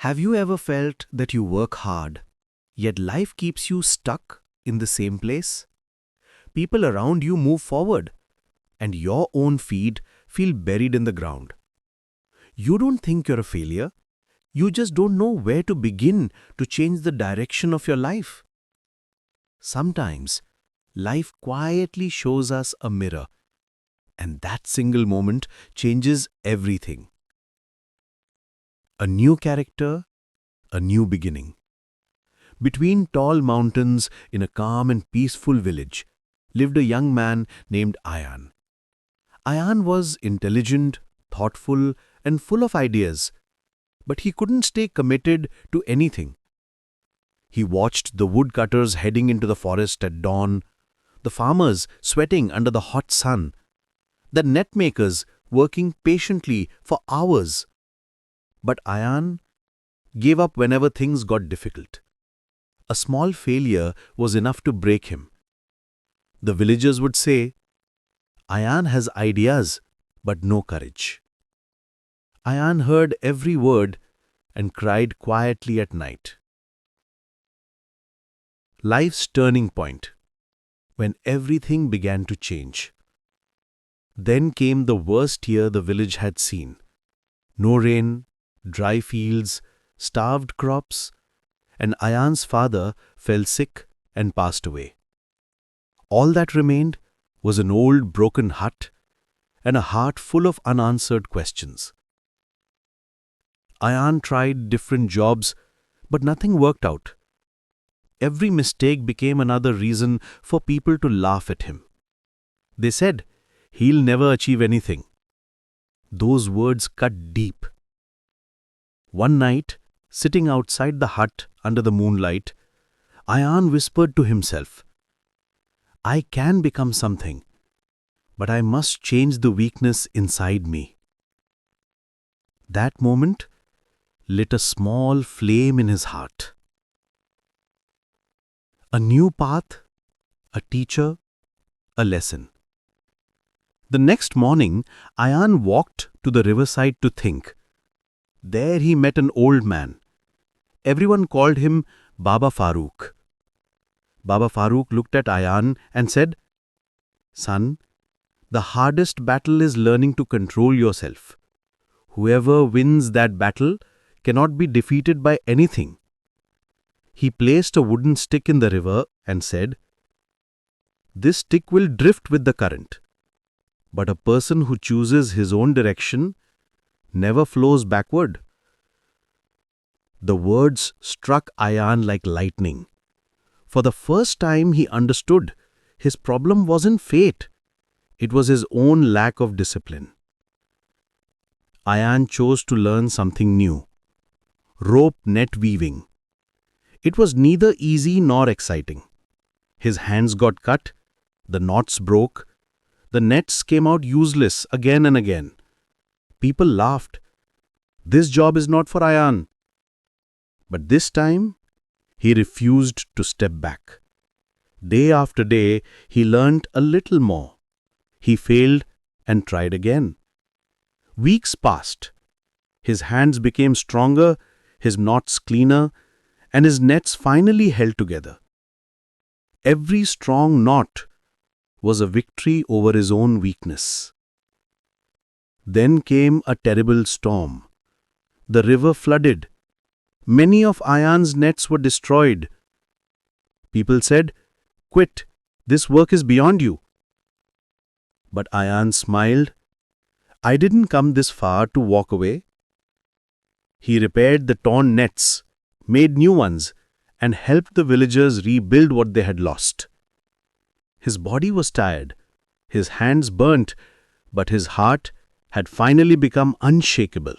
Have you ever felt that you work hard, yet life keeps you stuck in the same place? People around you move forward, and your own feet feel buried in the ground. You don't think you're a failure, you just don't know where to begin to change the direction of your life. Sometimes, life quietly shows us a mirror, and that single moment changes everything. A new character, a new beginning. Between tall mountains in a calm and peaceful village lived a young man named Ayaan. Ayaan was intelligent, thoughtful, and full of ideas, but he couldn't stay committed to anything. He watched the woodcutters heading into the forest at dawn, the farmers sweating under the hot sun, the net makers working patiently for hours. But Ayaan gave up whenever things got difficult. A small failure was enough to break him. The villagers would say, Ayaan has ideas, but no courage. Ayaan heard every word and cried quietly at night. Life's turning point, when everything began to change. Then came the worst year the village had seen. No rain, dry fields, starved crops, and Ayaan's father fell sick and passed away. All that remained was an old broken hut and a heart full of unanswered questions. Ayaan tried different jobs, but nothing worked out. Every mistake became another reason for people to laugh at him. They said, he'll never achieve anything. Those words cut deep. One night, sitting outside the hut under the moonlight, Ayaan whispered to himself, I can become something, but I must change the weakness inside me. That moment lit a small flame in his heart. A new path, a teacher, a lesson. The next morning, Ayaan walked to the riverside to think. There he met an old man. Everyone called him Baba Farooq. Baba Farooq looked at Ayaan and said, Son, the hardest battle is learning to control yourself. Whoever wins that battle cannot be defeated by anything. He placed a wooden stick in the river and said, This stick will drift with the current. But a person who chooses his own direction never flows backward. The words struck Ayaan like lightning. For the first time he understood his problem wasn't fate. It was his own lack of discipline. Ayaan chose to learn something new. Rope net weaving. It was neither easy nor exciting. His hands got cut, the knots broke, the nets came out useless again and again. People laughed. This job is not for Ayaan. But this time, he refused to step back. Day after day, he learnt a little more. He failed and tried again. Weeks passed. His hands became stronger, his knots cleaner, and his nets finally held together. Every strong knot was a victory over his own weakness. Then came a terrible storm. The river flooded. Many of Ayaan's nets were destroyed. People said, Quit, this work is beyond you. But Ayaan smiled. I didn't come this far to walk away. He repaired the torn nets, made new ones, and helped the villagers rebuild what they had lost. His body was tired, his hands burnt, but his heart had finally become unshakable.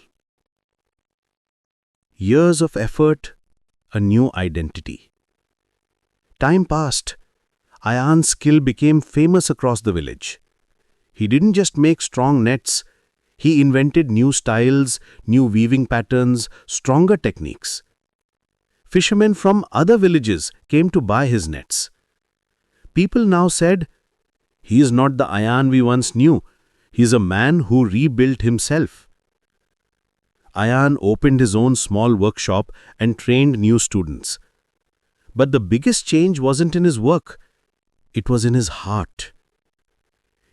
Years of effort, a new identity. Time passed. Ayaan's skill became famous across the village. He didn't just make strong nets, he invented new styles, new weaving patterns, stronger techniques. Fishermen from other villages came to buy his nets. People now said, He is not the Ayaan we once knew. He is a man who rebuilt himself. Ayaan opened his own small workshop and trained new students. But the biggest change wasn't in his work, it was in his heart.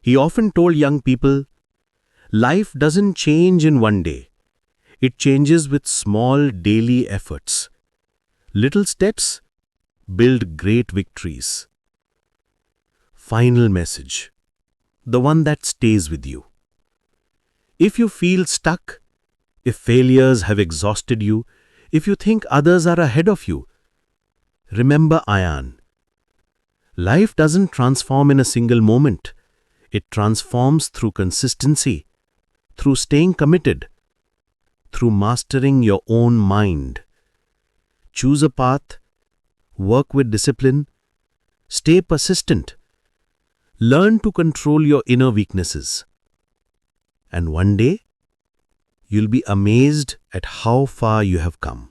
He often told young people, life doesn't change in one day. It changes with small daily efforts. Little steps build great victories. Final message, the one that stays with you. If you feel stuck, if failures have exhausted you, if you think others are ahead of you, remember Ayaan. Life doesn't transform in a single moment. It transforms through consistency, through staying committed, through mastering your own mind. Choose a path, work with discipline, stay persistent, learn to control your inner weaknesses. And one day, you'll be amazed at how far you have come.